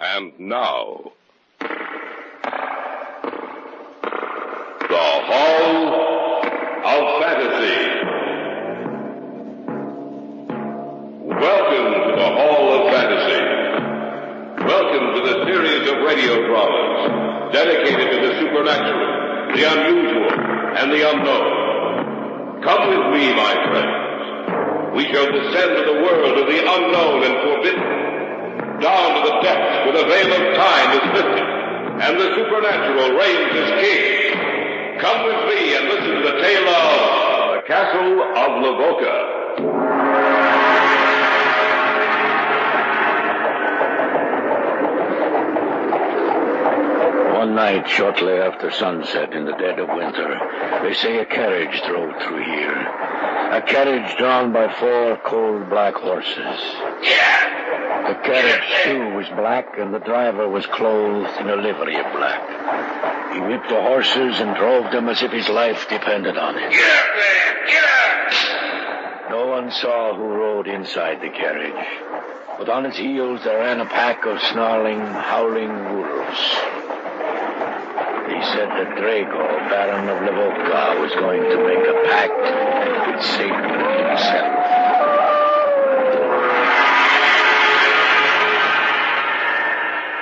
And now, the Hall of Fantasy. Welcome to the Hall of Fantasy. Welcome to the series of radio dramas dedicated to the supernatural, the unusual, and the unknown. Come with me, my friends. We shall descend to the world of the unknown and forbidden. Down to the depths where the veil of time is lifted, and the supernatural reigns as king. Come with me and listen to the tale of the Castle of Lavoca. One night, shortly after sunset in the dead of winter, they say a carriage drove through here. A carriage drawn by 4 cold black horses. The carriage, too, was black, and the driver was clothed in a livery of black. He whipped the horses and drove them as if his life depended on it. Get up there! Get up! No one saw who rode inside the carriage, but on its heels there ran a pack of snarling, howling wolves. They said that Drago, Baron of Lavoca, was going to make a pact with Satan himself.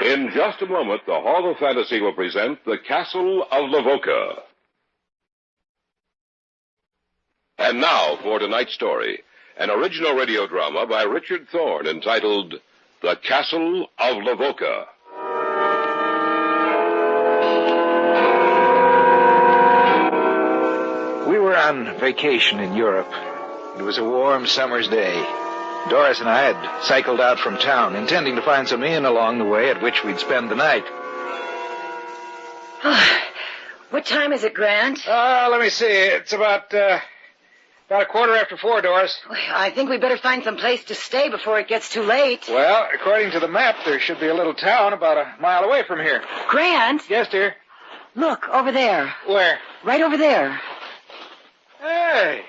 In just a moment, the Hall of Fantasy will present the Castle of Lavoca. And now for tonight's story, an original radio drama by Richard Thorne entitled The Castle of Lavoca. We were on vacation in Europe. It was a warm summer's day. Doris and I had cycled out from town, intending to find some inn along the way at which we'd spend the night. What time is it, Grant? Let me see. It's about a 4:15, Doris. I think we better find some place to stay before it gets too late. Well, according to the map, there should be a little town about a mile away from here. Grant? Yes, dear? Look, over there. Where? Right over there. Hey.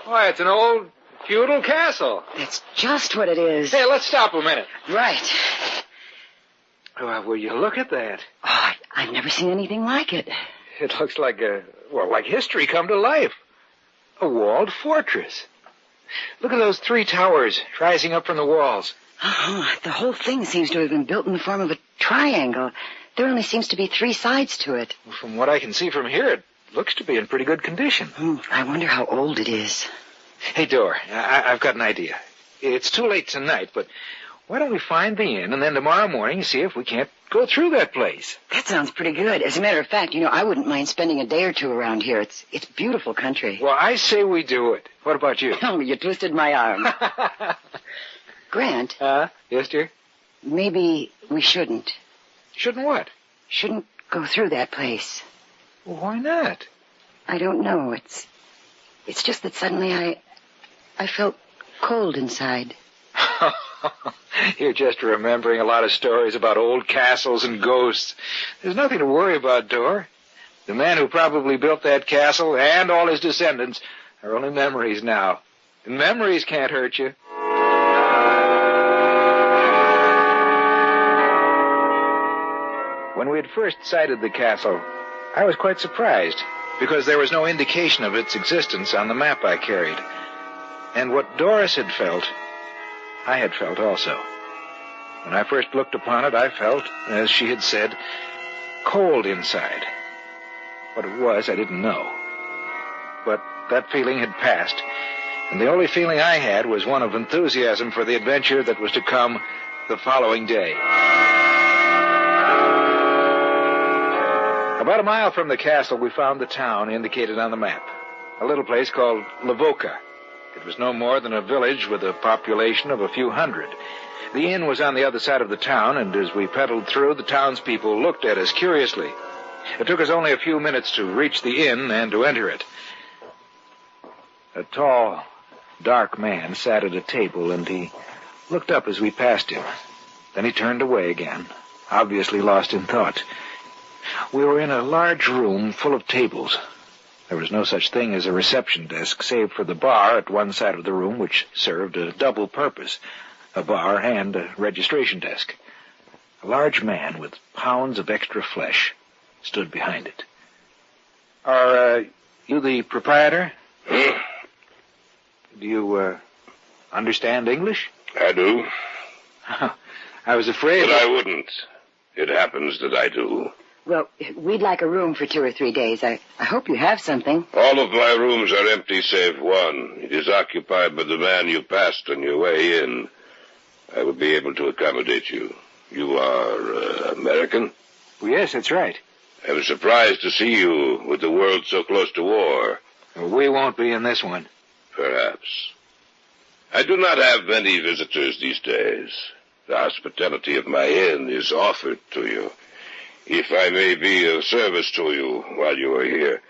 Why, it's an old feudal castle. That's just what it is. Hey, let's stop a minute. Right. Well, will you look at that? Oh, I've never seen anything like it. It looks like like history come to life. A walled fortress. Look at those 3 towers rising up from the walls. Oh, the whole thing seems to have been built in the form of a triangle. There only seems to be 3 sides to it. Well, from what I can see from here, it looks to be in pretty good condition. I wonder how old it is. Hey, Dor, I've got an idea. It's too late tonight, but why don't we find the inn and then tomorrow morning see if we can't go through that place? That sounds pretty good. As a matter of fact, I wouldn't mind spending a day or 2 around here. It's beautiful country. Well, I say we do it. What about you? Oh, you twisted my arm. Grant? Yes, dear? Maybe we shouldn't. Shouldn't what? Shouldn't go through that place. Well, why not? I don't know. It's just that suddenly I felt cold inside. You're just remembering a lot of stories about old castles and ghosts. There's nothing to worry about, Dor. The man who probably built that castle and all his descendants are only memories now. And memories can't hurt you. When we had first sighted the castle, I was quite surprised, because there was no indication of its existence on the map I carried. And what Doris had felt, I had felt also. When I first looked upon it, I felt, as she had said, cold inside. What it was, I didn't know. But that feeling had passed, and the only feeling I had was one of enthusiasm for the adventure that was to come the following day. About a mile from the castle, we found the town indicated on the map, a little place called Lavoca. It was no more than a village with a population of a few hundred. The inn was on the other side of the town, and as we pedaled through, the townspeople looked at us curiously. It took us only a few minutes to reach the inn and to enter it. A tall, dark man sat at a table, and he looked up as we passed him. Then he turned away again, obviously lost in thought. We were in a large room full of tables. There was no such thing as a reception desk, save for the bar at one side of the room, which served a double purpose, a bar and a registration desk. A large man with pounds of extra flesh stood behind it. Are you the proprietor? Hmm? Do you understand English? I do. I was afraid... But I wouldn't. It happens that I do. Well, we'd like a room for 2 or 3 days. I hope you have something. All of my rooms are empty save one. It is occupied by the man you passed on your way in. I would be able to accommodate you. You are American? Well, yes, that's right. I'm surprised to see you with the world so close to war. Well, we won't be in this one. Perhaps. I do not have many visitors these days. The hospitality of my inn is offered to you. If I may be of service to you while you are here,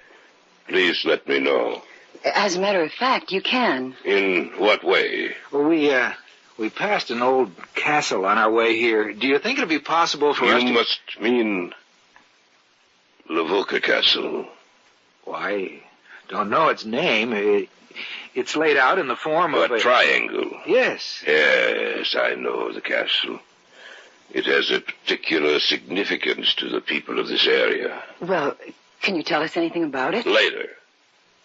please let me know. As a matter of fact, you can. In what way? Well, we passed an old castle on our way here. Do you think it'd be possible for us to... You must mean Lavoca Castle. Why, don't know its name. It's laid out in the form of a triangle. Yes. Yes, I know the castle. It has a particular significance to the people of this area. Well, can you tell us anything about it? Later.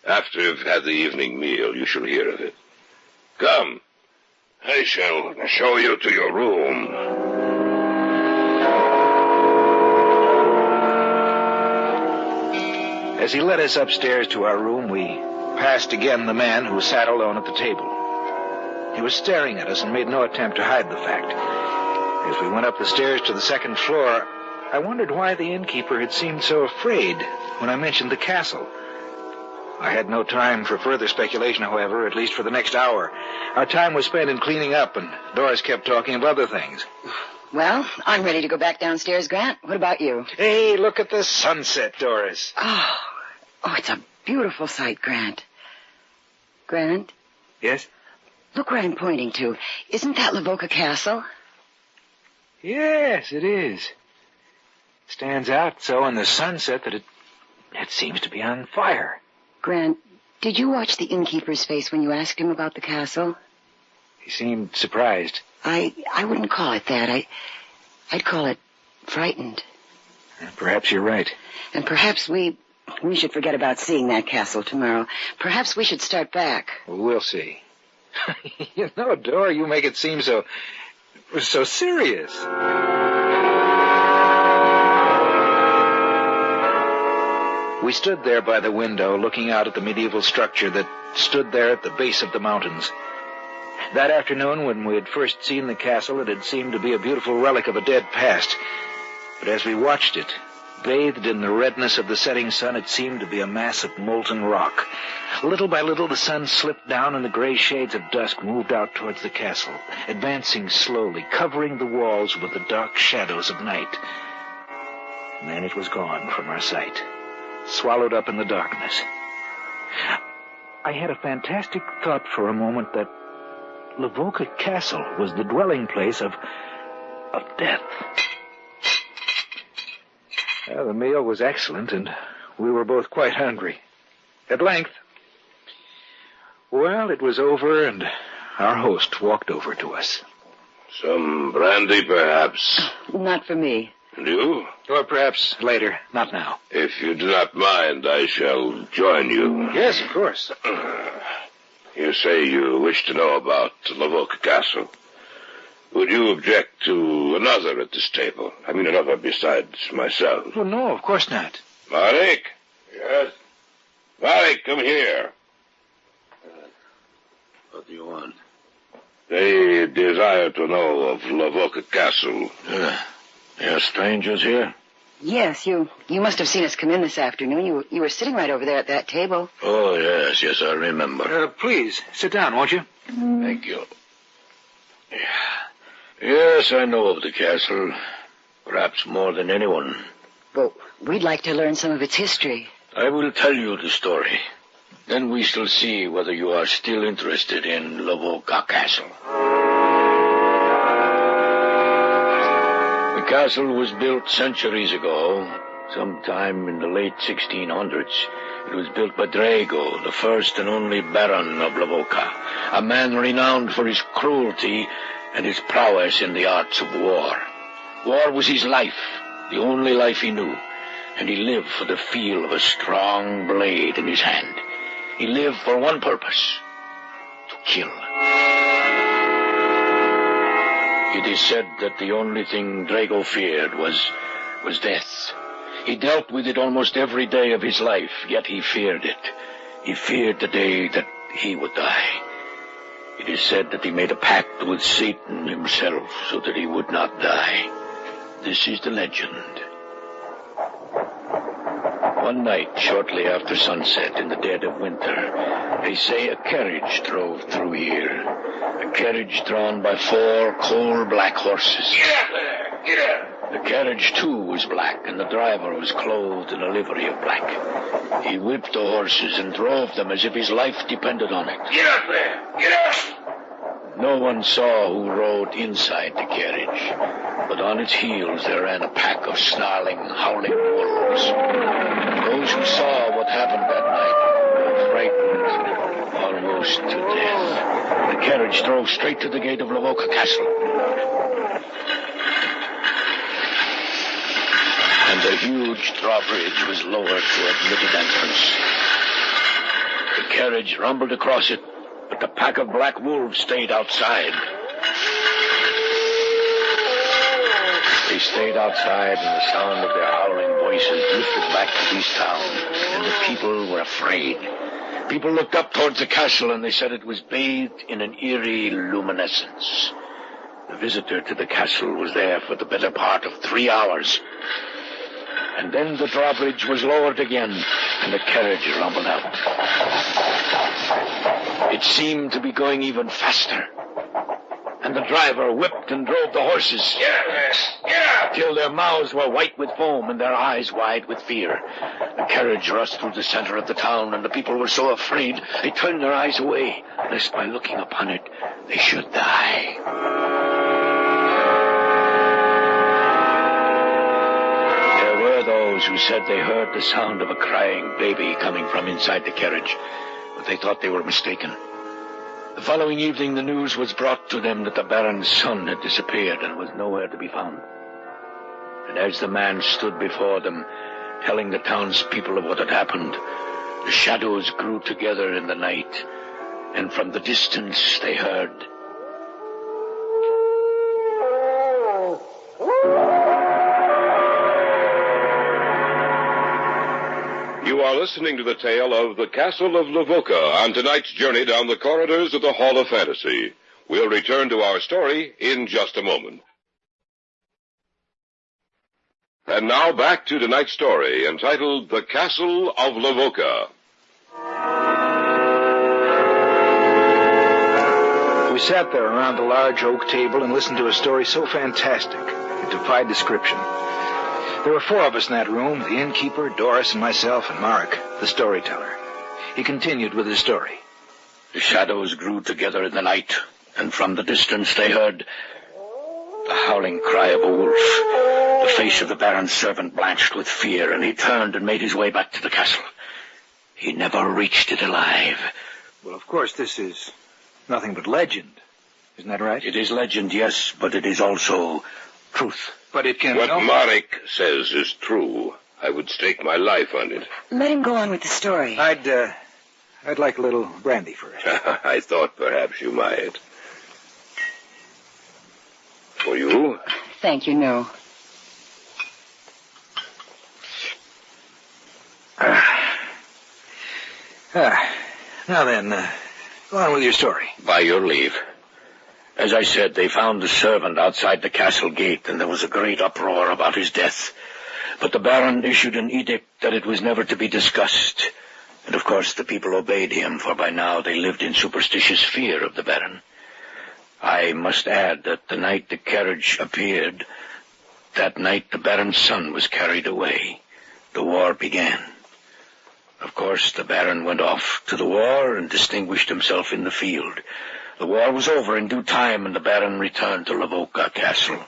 After you've had the evening meal, you shall hear of it. Come. I shall show you to your room. As he led us upstairs to our room, we passed again the man who sat alone at the table. He was staring at us and made no attempt to hide the fact. As we went up the stairs to the second floor, I wondered why the innkeeper had seemed so afraid when I mentioned the castle. I had no time for further speculation, however, at least for the next hour. Our time was spent in cleaning up, and Doris kept talking of other things. Well, I'm ready to go back downstairs, Grant. What about you? Hey, look at the sunset, Doris. Oh, it's a beautiful sight, Grant. Grant? Yes? Look where I'm pointing to. Isn't that Lavoca Castle? Yes, it is. Stands out so in the sunset that it seems to be on fire. Grant, did you watch the innkeeper's face when you asked him about the castle? He seemed surprised. I wouldn't call it that. I'd call it frightened. Perhaps you're right. And perhaps we should forget about seeing that castle tomorrow. Perhaps we should start back. Well, we'll see. You know, Dora, you make it seem so serious. We stood there by the window, looking out at the medieval structure that stood there at the base of the mountains. That afternoon, when we had first seen the castle, it had seemed to be a beautiful relic of a dead past. But as we watched it, bathed in the redness of the setting sun, it seemed to be a mass of molten rock. Little by little, the sun slipped down, and the gray shades of dusk moved out towards the castle, advancing slowly, covering the walls with the dark shadows of night. And then it was gone from our sight, swallowed up in the darkness. I had a fantastic thought for a moment that Lavoca Castle was the dwelling place of death. The meal was excellent, and we were both quite hungry. At length, it was over, and our host walked over to us. Some brandy, perhaps? Not for me. And you? Or perhaps later, not now. If you do not mind, I shall join you. Yes, of course. You say you wish to know about Lavoca Castle. Would you object to another at this table? I mean, another besides myself. Well, no, of course not. Marek? Yes? Marek, come here. What do you want? They desire to know of Lavoca Castle. There are strangers here? Yes, you must have seen us come in this afternoon. You were sitting right over there at that table. Oh, yes, I remember. Please, sit down, won't you? Thank you. Yes, I know of the castle. Perhaps more than anyone. Well, we'd like to learn some of its history. I will tell you the story. Then we shall see whether you are still interested in Lavoca Castle. The castle was built centuries ago, sometime in the late 1600s. It was built by Drago, the first and only Baron of Lavoca, a man renowned for his cruelty and his prowess in the arts of war. War was his life, the only life he knew, and he lived for the feel of a strong blade in his hand. He lived for one purpose: to kill. It is said that the only thing Drago feared was death. He dealt with it almost every day of his life, yet he feared it. He feared the day that he would die. It is said that he made a pact with Satan himself so that he would not die. This is the legend. One night, shortly after sunset, in the dead of winter, they say a carriage drove through here. A carriage drawn by 4 coal-black horses. Get up there! Get up! The carriage, too, was black, and the driver was clothed in a livery of black. He whipped the horses and drove them as if his life depended on it. Get up there! Get up! No one saw who rode inside the carriage, but on its heels there ran a pack of snarling, howling wolves. Those who saw what happened that night were frightened almost to death. The carriage drove straight to the gate of Lavoca Castle. And the huge drawbridge was lowered to admit an entrance. The carriage rumbled across it, but the pack of black wolves stayed outside. They stayed outside, and the sound of their howling voices drifted back to this town, and the people were afraid. People looked up towards the castle, and they said it was bathed in an eerie luminescence. The visitor to the castle was there for the better part of 3 hours. And then the drawbridge was lowered again, and the carriage rumbled out. It seemed to be going even faster. And the driver whipped and drove the horses. Get up there! Get up! Till their mouths were white with foam and their eyes wide with fear. The carriage rushed through the center of the town, and the people were so afraid they turned their eyes away, lest by looking upon it they should die. There were those who said they heard the sound of a crying baby coming from inside the carriage, but they thought they were mistaken. The following evening, the news was brought to them that the Baron's son had disappeared and was nowhere to be found. And as the man stood before them, telling the townspeople of what had happened, the shadows grew together in the night, and from the distance they heard... You are listening to the tale of the Castle of Lavoca on tonight's journey down the corridors of the Hall of Fantasy. We'll return to our story in just a moment. And now back to tonight's story, entitled The Castle of Lavoca. We sat there around the large oak table and listened to a story so fantastic it defied description. There were 4 of us in that room, the innkeeper, Doris, and myself, and Mark, the storyteller. He continued with his story. The shadows grew together in the night, and from the distance they heard the howling cry of a wolf. The face of the Baron's servant blanched with fear, and he turned and made his way back to the castle. He never reached it alive. Well, of course, this is nothing but legend. Isn't that right? It is legend, yes, but it is also truth. But it can... What Marek says is true. I would stake my life on it. Let him go on with the story. I'd like a little brandy first. I thought perhaps you might. For you? Thank you, no. Now then, go on with your story. By your leave. As I said, they found the servant outside the castle gate, and there was a great uproar about his death. But the Baron issued an edict that it was never to be discussed. And of course the people obeyed him, for by now they lived in superstitious fear of the Baron. I must add that the night the carriage appeared, that night the Baron's son was carried away. The war began. Of course, the Baron went off to the war and distinguished himself in the field. The war was over in due time, and the Baron returned to Lavoca Castle.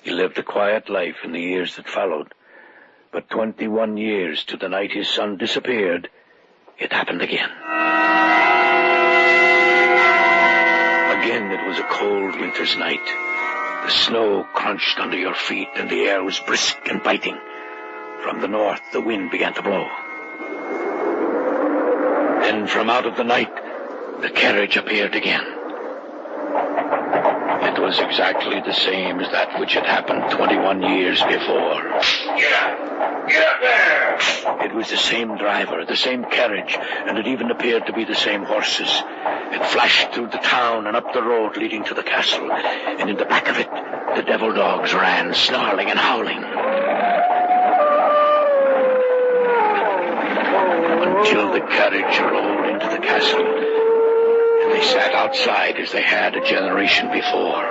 He lived a quiet life in the years that followed. But 21 years to the night his son disappeared, it happened again. Again it was a cold winter's night. The snow crunched under your feet, and the air was brisk and biting. From the north, the wind began to blow. Then from out of the night, the carriage appeared again. It was exactly the same as that which had happened 21 years before. Get up! Get up there! It was the same driver, the same carriage, and it even appeared to be the same horses. It flashed through the town and up the road leading to the castle, and in the back of it, the devil dogs ran, snarling and howling. Until the carriage rolled into the castle, and they sat outside as they had a generation before.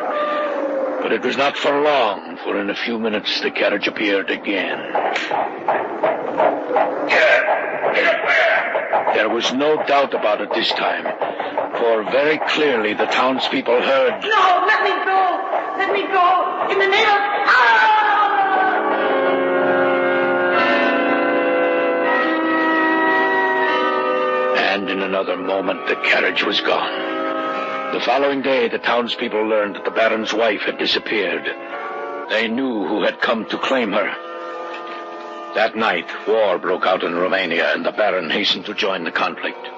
But it was not for long, for in a few minutes the carriage appeared again. Get up there! There was no doubt about it this time, for very clearly the townspeople heard... No, let me go! Let me go! In the name of... And in another moment, the carriage was gone. The following day, the townspeople learned that the Baron's wife had disappeared. They knew who had come to claim her. That night, war broke out in Romania, and the Baron hastened to join the conflict.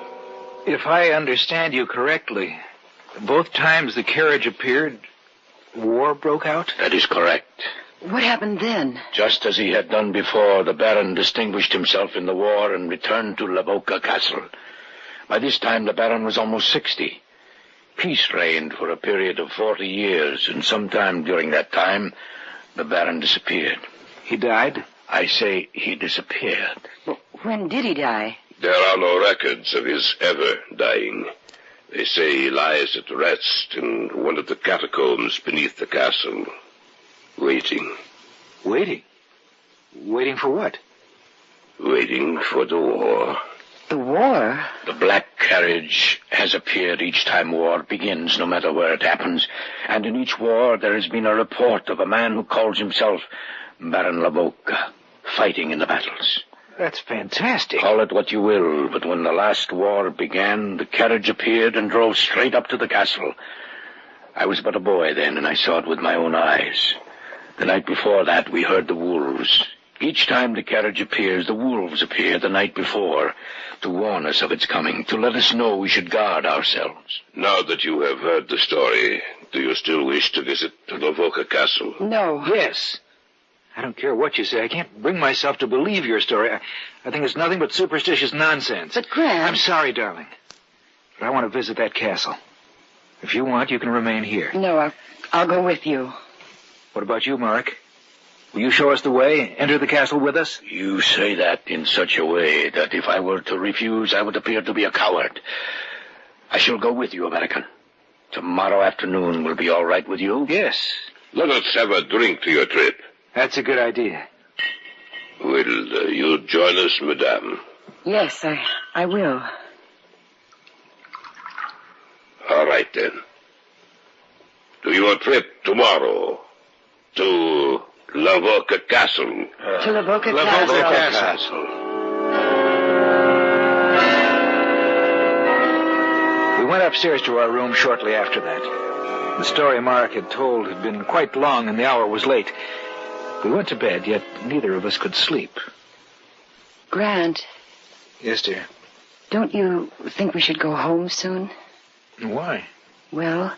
If I understand you correctly, both times the carriage appeared, war broke out? That is correct. What happened then? Just as he had done before, the Baron distinguished himself in the war and returned to Lavoca Castle. By this time, the Baron was almost 60. Peace reigned for a period of 40 years, and sometime during that time, the Baron disappeared. He died? I say he disappeared. Well, when did he die? There are no records of his ever dying. They say he lies at rest in one of the catacombs beneath the castle, waiting. Waiting? Waiting for what? Waiting for the war. The war? The black carriage has appeared each time war begins, no matter where it happens. And in each war there has been a report of a man who calls himself Baron Lavoca, fighting in the battles. That's fantastic. Call it what you will, but when the last war began, the carriage appeared and drove straight up to the castle. I was but a boy then, and I saw it with my own eyes. The night before that, we heard the wolves. Each time the carriage appears, the wolves appear the night before, to warn us of its coming, to let us know we should guard ourselves. Now that you have heard the story, do you still wish to visit Lavoca Castle? No. Yes. I don't care what you say. I can't bring myself to believe your story. I think it's nothing but superstitious nonsense. But, Grant... I'm sorry, darling. But I want to visit that castle. If you want, you can remain here. No, I'll go with you. What about you, Mark? Will you show us the way? Enter the castle with us? You say that in such a way that if I were to refuse, I would appear to be a coward. I shall go with you, American. Tomorrow afternoon will be all right with you? Yes. Let us have a drink to your trip. That's a good idea. Will you join us, madame? Yes, I will. All right, then. To your trip tomorrow. To Lavoca Castle. To Lavoca Lavoca Castle. Castle. We went upstairs to our room shortly after that. The story Mark had told had been quite long, and the hour was late. We went to bed, yet neither of us could sleep. Grant. Yes, dear. Don't you think we should go home soon? Why? Well,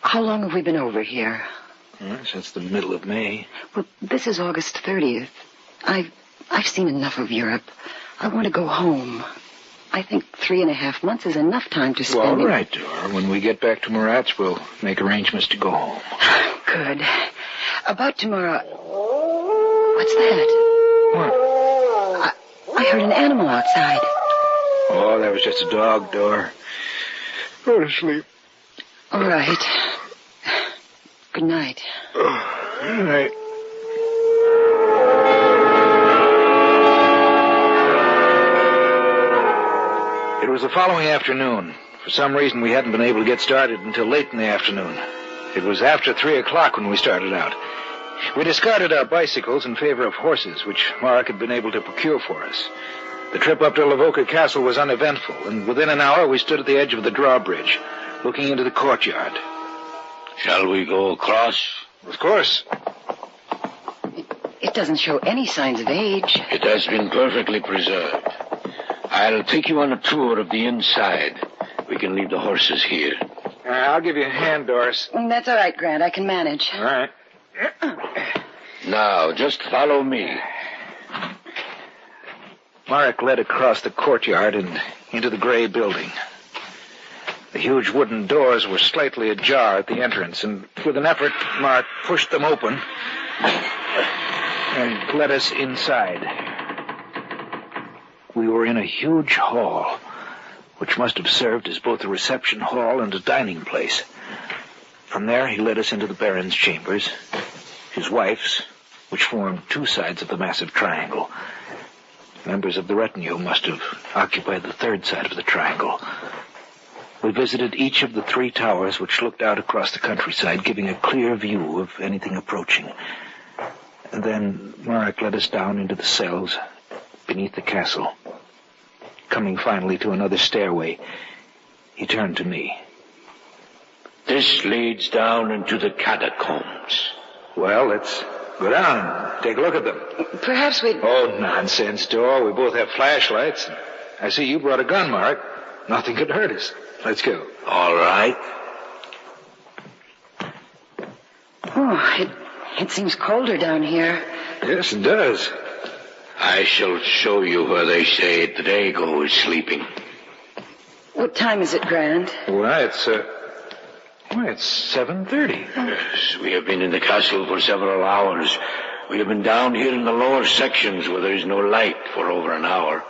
how long have we been over here? Since the middle of May. Well, this is August 30th. I've seen enough of Europe. I want to go home. I think 3.5 months is enough time to spend... Well, all right, Dora. When we get back to Murat's, we'll make arrangements to go home. Good. About tomorrow... What's that? What? I heard an animal outside. Oh, that was just a dog, Dora. Go to sleep. All right. Good night. Good night. It was the following afternoon. For some reason, we hadn't been able to get started until late in the afternoon. It was after 3 o'clock when we started out. We discarded our bicycles in favor of horses, which Mark had been able to procure for us. The trip up to Lavoca Castle was uneventful, and within an hour we stood at the edge of the drawbridge, looking into the courtyard. Shall we go across? Of course. It doesn't show any signs of age. It has been perfectly preserved. I'll take you on a tour of the inside. We can leave the horses here. I'll give you a hand, Doris. That's all right, Grant. I can manage. All right. Now, just follow me. Marek led across the courtyard and into the gray building. The huge wooden doors were slightly ajar at the entrance, and with an effort, Marek pushed them open and led us inside. We were in a huge hall, which must have served as both a reception hall and a dining place. From there, he led us into the Baron's chambers, his wife's, which formed two sides of the massive triangle. Members of the retinue must have occupied the third side of the triangle. We visited each of the three towers which looked out across the countryside, giving a clear view of anything approaching. And then Marek led us down into the cells beneath the castle. Coming finally to another stairway, he turned to me. This leads down into the catacombs. Well, let's go down and take a look at them. Perhaps we'd... Oh, nonsense, Dor. We both have flashlights. I see you brought a gun, Marek. Nothing could hurt us. Let's go. All right. Oh, it seems colder down here. Yes, it does. I shall show you where they say Drago is sleeping. What time is it, Grant? Well, it's 7:30. Yes, we have been in the castle for several hours. We have been down here in the lower sections where there is no light for over an hour.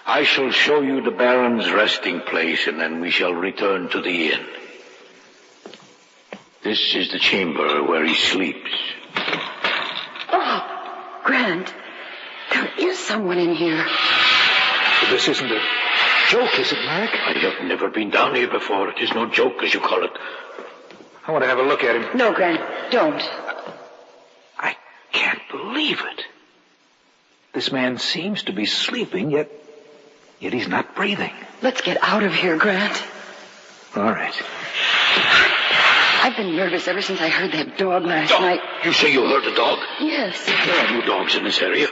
I shall show you the Baron's resting place, and then we shall return to the inn. This is the chamber where he sleeps. Oh, Grant, there is someone in here. This isn't a joke, is it, Marek? I have never been down here before. It is no joke, as you call it. I want to have a look at him. No, Grant, don't. I can't believe it. This man seems to be sleeping, yet he's not breathing. Let's get out of here, Grant. All right. I've been nervous ever since I heard that dog last night. You say you heard a dog? Yes. There are no dogs in this area.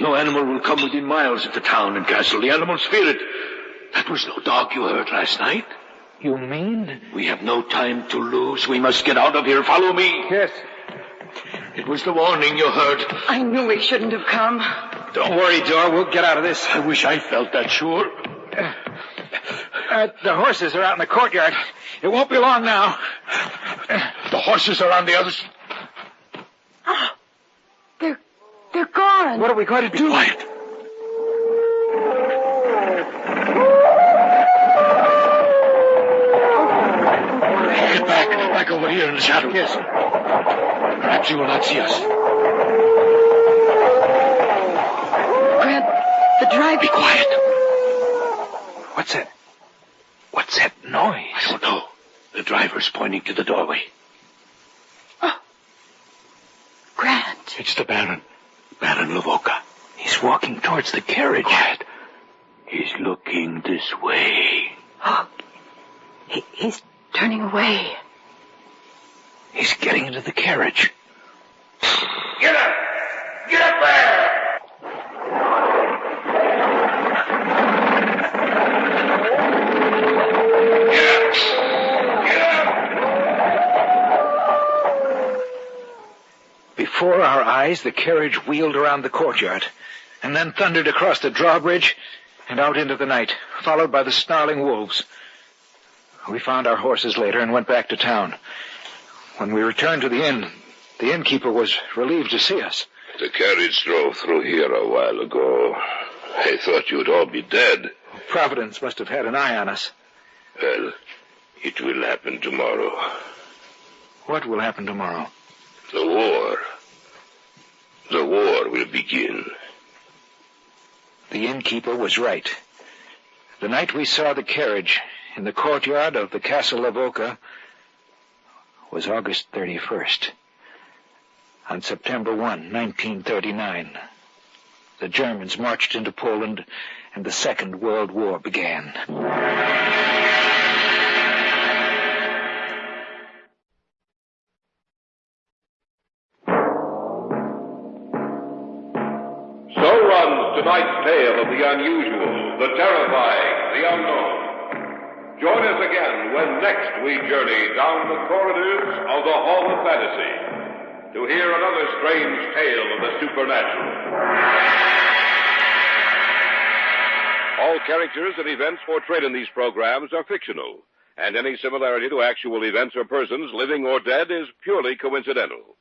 No animal will come within miles of the town and castle. The animals fear it. That was no dog you heard last night. You mean? We have no time to lose. We must get out of here. Follow me. Yes. It was the warning you heard. I knew we shouldn't have come. Don't worry, Dor. We'll get out of this. I wish I felt that sure. The horses are out in the courtyard. It won't be long now. The horses are on the other side. They're gone. What are we going to do? Be quiet. Get back over here in the shadows. Yes. Perhaps he will not see us. Grant, the drive... Be quiet. What's that? What's that noise? I don't know. The driver's pointing to the doorway. Oh. Grant. It's the Baron. Baron Lavoca. He's walking towards the carriage. Quiet. He's looking this way. Oh. He's turning away. He's getting into the carriage. Get up! Get up there! Before our eyes, the carriage wheeled around the courtyard, and then thundered across the drawbridge and out into the night, followed by the snarling wolves. We found our horses later and went back to town. When we returned to the inn, the innkeeper was relieved to see us. The carriage drove through here a while ago. I thought you'd all be dead. Providence must have had an eye on us. Well, it will happen tomorrow. What will happen tomorrow? The war. The war will begin. The innkeeper was right. The night we saw the carriage in the courtyard of the Castle Lavoca was August 31st. On September 1, 1939, the Germans marched into Poland and the Second World War began. tonight's tale of the unusual, the terrifying, the unknown. Join us again when next we journey down the corridors of the Hall of Fantasy to hear another strange tale of the supernatural. All characters and events portrayed in these programs are fictional, and any similarity to actual events or persons, living or dead, is purely coincidental.